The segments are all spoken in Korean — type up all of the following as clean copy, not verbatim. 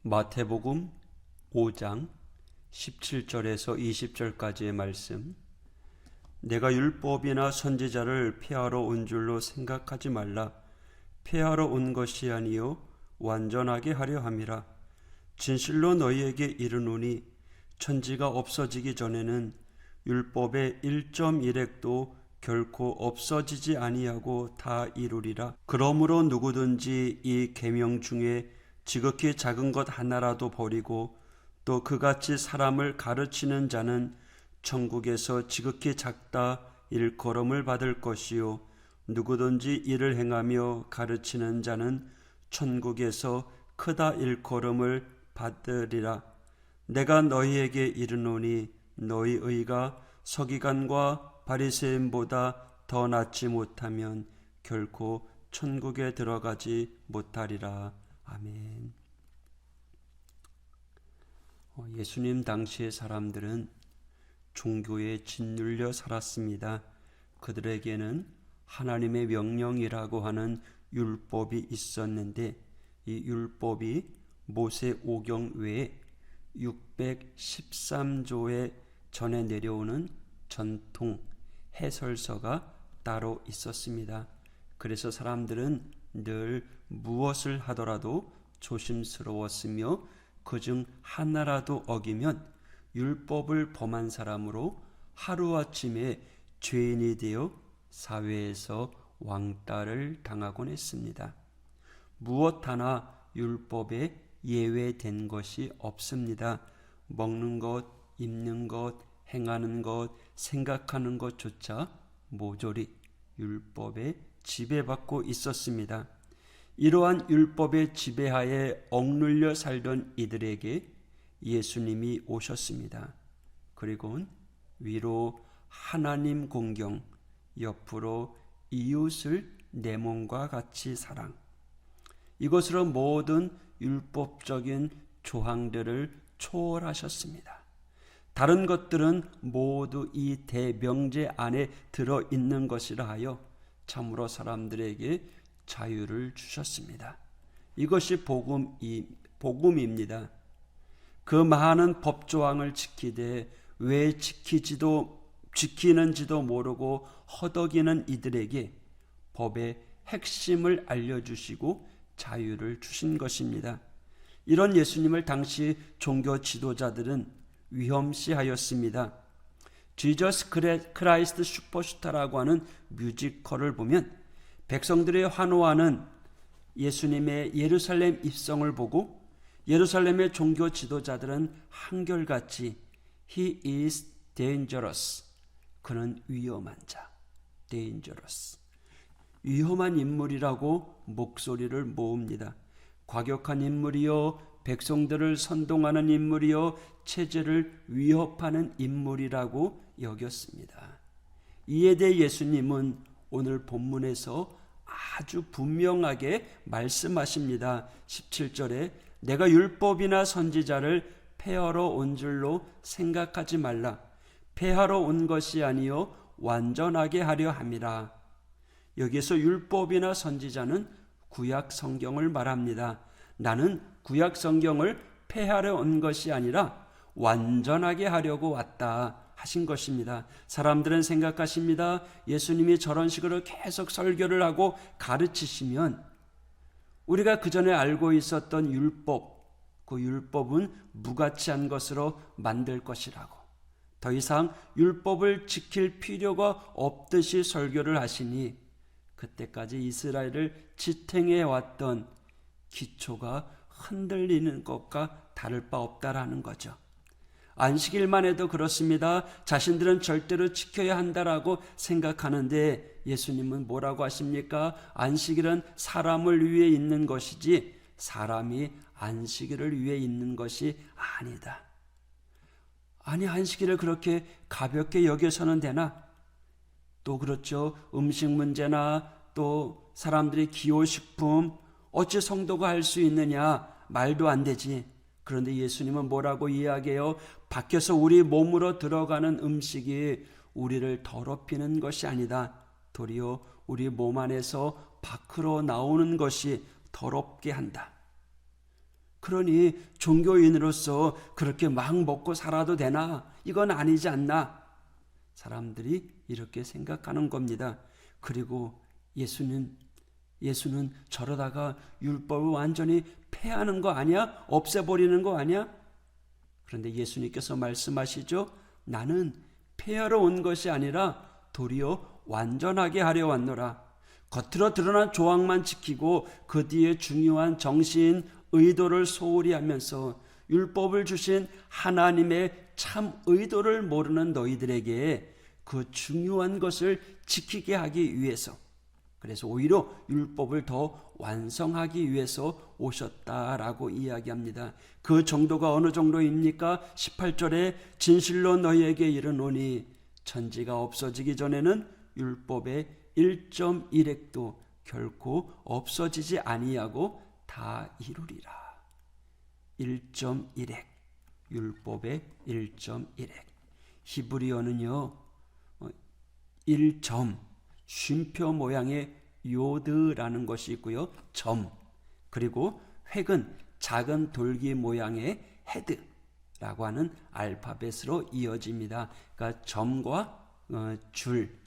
마태복음 5장 17절에서 20절까지의 말씀. 내가 율법이나 선지자를 폐하러 온 줄로 생각하지 말라. 폐하러 온 것이 아니요 완전하게 하려 함이라. 진실로 너희에게 이르노니 천지가 없어지기 전에는 율법의 1.1획도 결코 없어지지 아니하고 다 이루리라. 그러므로 누구든지 이 계명 중에 지극히 작은 것 하나라도 버리고 또 그같이 사람을 가르치는 자는 천국에서 지극히 작다 일컬음을 받을 것이요 누구든지 이를 행하며 가르치는 자는 천국에서 크다 일컬음을 받으리라. 내가 너희에게 이르노니 너희 의가 서기관과 바리새인보다 더 낫지 못하면 결코 천국에 들어가지 못하리라. 아멘. 예수님 당시의 사람들은 종교에 짓눌려 살았습니다. 그들에게는 하나님의 명령이라고 하는 율법이 있었는데 이 율법이 모세오경 외에 613조에 전해 내려오는 전통 해설서가 따로 있었습니다. 그래서 사람들은 늘 무엇을 하더라도 조심스러웠으며 그중 하나라도 어기면 율법을 범한 사람으로 하루아침에 죄인이 되어 사회에서 왕따를 당하곤 했습니다. 무엇 하나 율법에 예외된 것이 없습니다. 먹는 것, 입는 것, 행하는 것, 생각하는 것조차 모조리 율법에 지배받고 있었습니다. 이러한 율법의 지배하에 억눌려 살던 이들에게 예수님이 오셨습니다. 그리고는 위로 하나님 공경, 옆으로 이웃을 내 몸과 같이 사랑. 이것으로 모든 율법적인 조항들을 초월하셨습니다. 다른 것들은 모두 이 대명제 안에 들어있는 것이라 하여 참으로 사람들에게 자유를 주셨습니다. 이것이 복음입니다. 그 많은 법조항을 지키되 왜 지키는지도 모르고 허덕이는 이들에게 법의 핵심을 알려주시고 자유를 주신 것입니다. 이런 예수님을 당시 종교 지도자들은 위험시하였습니다. 지저스 크라이스트 슈퍼스타라고 하는 뮤지컬을 보면 백성들의 환호하는 예수님의 예루살렘 입성을 보고 예루살렘의 종교 지도자들은 한결같이 He is dangerous. 그는 위험한 자. dangerous. 위험한 인물이라고 목소리를 모읍니다. 과격한 인물이요, 백성들을 선동하는 인물이요, 체제를 위협하는 인물이라고 여겼습니다. 이에 대해 예수님은 오늘 본문에서 아주 분명하게 말씀하십니다. 17절에 내가 율법이나 선지자를 폐하러 온 줄로 생각하지 말라. 폐하러 온 것이 아니요 완전하게 하려 함이라. 여기서 율법이나 선지자는 구약 성경을 말합니다. 나는 구약 성경을 폐하러 온 것이 아니라 완전하게 하려고 왔다 하신 것입니다. 사람들은 생각하십니다. 예수님이 저런 식으로 계속 설교를 하고 가르치시면 우리가 그전에 알고 있었던 율법, 그 율법은 무가치한 것으로 만들 것이라고, 더 이상 율법을 지킬 필요가 없듯이 설교를 하시니 그때까지 이스라엘을 지탱해 왔던 기초가 흔들리는 것과 다를 바 없다라는 거죠. 안식일만 해도 그렇습니다. 자신들은 절대로 지켜야 한다라고 생각하는데 예수님은 뭐라고 하십니까? 안식일은 사람을 위해 있는 것이지 사람이 안식일을 위해 있는 것이 아니다. 아니, 안식일을 그렇게 가볍게 여겨서는 되나? 또 그렇죠. 음식 문제나 또 사람들이 기호식품 어찌 성도가 할 수 있느냐? 말도 안 되지. 그런데 예수님은 뭐라고 이야기해요? 밖에서 우리 몸으로 들어가는 음식이 우리를 더럽히는 것이 아니다. 도리어 우리 몸 안에서 밖으로 나오는 것이 더럽게 한다. 그러니 종교인으로서 그렇게 막 먹고 살아도 되나? 이건 아니지 않나? 사람들이 이렇게 생각하는 겁니다. 그리고 예수는 저러다가 율법을 완전히 폐하는 거 아니야? 없애버리는 거 아니야? 그런데 예수님께서 말씀하시죠. 나는 폐하러 온 것이 아니라 도리어 완전하게 하려 왔노라. 겉으로 드러난 조항만 지키고 그 뒤에 중요한 정신, 의도를 소홀히 하면서 율법을 주신 하나님의 참 의도를 모르는 너희들에게 그 중요한 것을 지키게 하기 위해서, 그래서 오히려 율법을 더 완성하기 위해서 오셨다라고 이야기합니다. 그 정도가 어느 정도입니까? 18절에 진실로 너희에게 이르노니 천지가 없어지기 전에는 율법의 1.1획도 결코 없어지지 아니하고 다 이루리라. 1.1획, 율법의 1.1획. 히브리어는요 1점, 쉼표 모양의 요드라는 것이 있고요, 점, 그리고 획은 작은 돌기 모양의 헤드라고 하는 알파벳으로 이어집니다. 그러니까 점과 줄,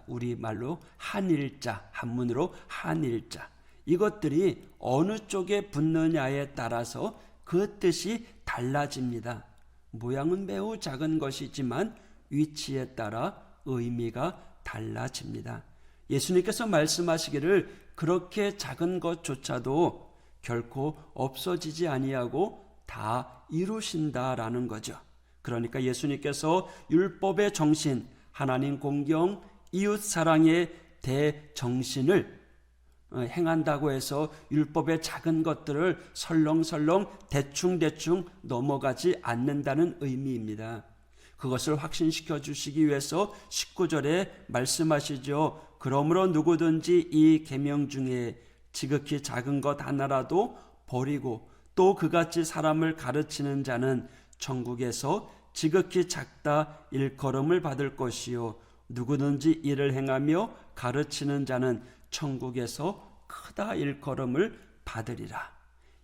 우리말로 한일자, 한문으로 한일자, 이것들이 어느 쪽에 붙느냐에 따라서 그 뜻이 달라집니다. 모양은 매우 작은 것이지만 위치에 따라 의미가 달라집니다. 예수님께서 말씀하시기를 그렇게 작은 것조차도 결코 없어지지 아니하고 다 이루신다라는 거죠. 그러니까 예수님께서 율법의 정신, 하나님 공경, 이웃 사랑의 대정신을 행한다고 해서 율법의 작은 것들을 설렁설렁 대충대충 넘어가지 않는다는 의미입니다. 그것을 확신시켜 주시기 위해서 19절에 말씀하시죠. 그러므로 누구든지 이 계명 중에 지극히 작은 것 하나라도 버리고 또 그같이 사람을 가르치는 자는 천국에서 지극히 작다 일컬음을 받을 것이요 누구든지 이를 행하며 가르치는 자는 천국에서 크다 일컬음을 받으리라.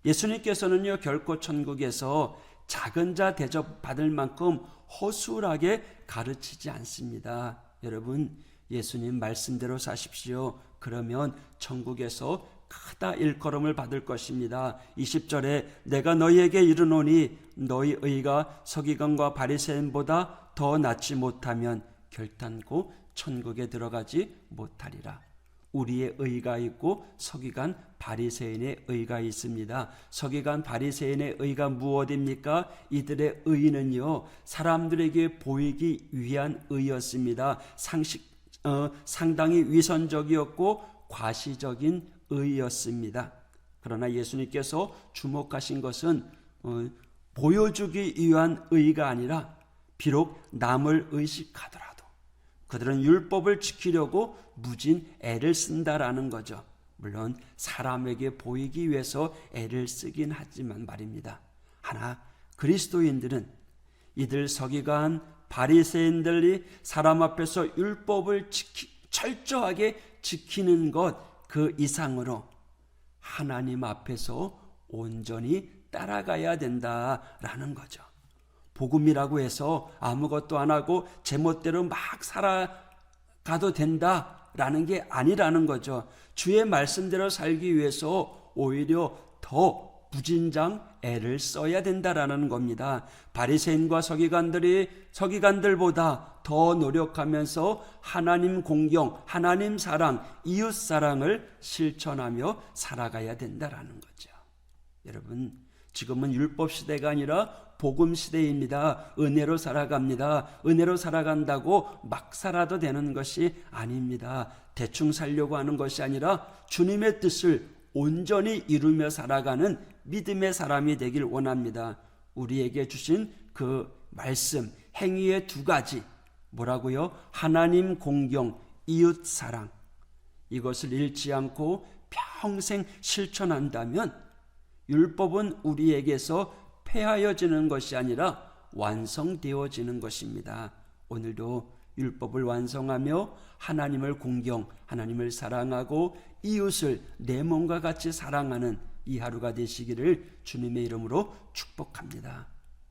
예수님께서는요 결코 천국에서 작은 자 대접받을 만큼 허술하게 가르치지 않습니다. 여러분, 예수님 말씀대로 사십시오. 그러면 천국에서 크다 일컬음을 받을 것입니다. 20절에 내가 너희에게 이르노니 너희 의가 서기관과 바리새인보다 더 낫지 못하면 결단코 천국에 들어가지 못하리라. 우리의 의가 있고 서기관 바리새인의 의가 있습니다. 서기관 바리새인의 의가 무엇입니까? 이들의 의는요 사람들에게 보이기 위한 의였습니다. 상당히 위선적이었고 과시적인 의였습니다. 그러나 예수님께서 주목하신 것은 보여주기 위한 의가 아니라 비록 남을 의식하더라도 그들은 율법을 지키려고 무진 애를 쓴다라는 거죠. 물론 사람에게 보이기 위해서 애를 쓰긴 하지만 말입니다. 하나 그리스도인들은 이들 서기관 바리새인들이 사람 앞에서 율법을 철저하게 지키는 것 그 이상으로 하나님 앞에서 온전히 따라가야 된다라는 거죠. 복음이라고 해서 아무것도 안 하고 제멋대로 막 살아가도 된다라는 게 아니라는 거죠. 주의 말씀대로 살기 위해서 오히려 더 무진장 애를 써야 된다라는 겁니다. 바리새인과 서기관들보다 더 노력하면서 하나님 공경, 하나님 사랑, 이웃 사랑을 실천하며 살아가야 된다라는 거죠. 여러분, 지금은 율법 시대가 아니라 복음 시대입니다. 은혜로 살아갑니다. 은혜로 살아간다고 막 살아도 되는 것이 아닙니다. 대충 살려고 하는 것이 아니라 주님의 뜻을 온전히 이루며 살아가는 믿음의 사람이 되길 원합니다. 우리에게 주신 그 말씀, 행위의 두 가지, 뭐라고요? 하나님 공경, 이웃 사랑. 이것을 잃지 않고 평생 실천한다면 율법은 우리에게서 폐하여지는 것이 아니라 완성되어지는 것입니다. 오늘도 율법을 완성하며 하나님을 공경, 하나님을 사랑하고 이웃을 내 몸과 같이 사랑하는 이 하루가 되시기를 주님의 이름으로 축복합니다.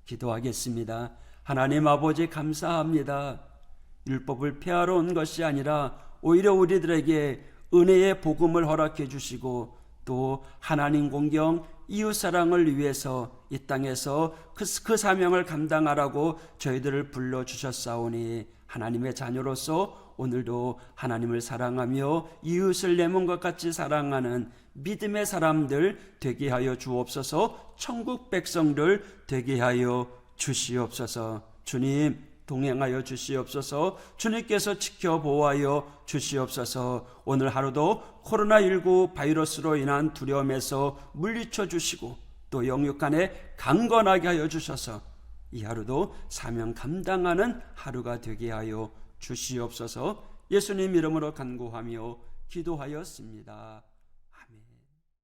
기도하겠습니다. 하나님 아버지 감사합니다. 율법을 폐하러 온 것이 아니라 오히려 우리들에게 은혜의 복음을 허락해 주시고 또 하나님 공경, 이웃사랑을 위해서 이 땅에서 그 사명을 감당하라고 저희들을 불러주셨사오니 하나님의 자녀로서 오늘도 하나님을 사랑하며 이웃을 내 몸과 같이 사랑하는 믿음의 사람들 되게 하여 주옵소서. 천국 백성들 되게 하여 주시옵소서. 주님 동행하여 주시옵소서. 주님께서 지켜보아여 주시옵소서. 오늘 하루도 코로나19 바이러스로 인한 두려움에서 물리쳐 주시고 또 영육 안에 강건하게 하여 주셔서 이 하루도 사명 감당하는 하루가 되게 하여 주시옵소서. 예수님 이름으로 간구하며 기도하였습니다.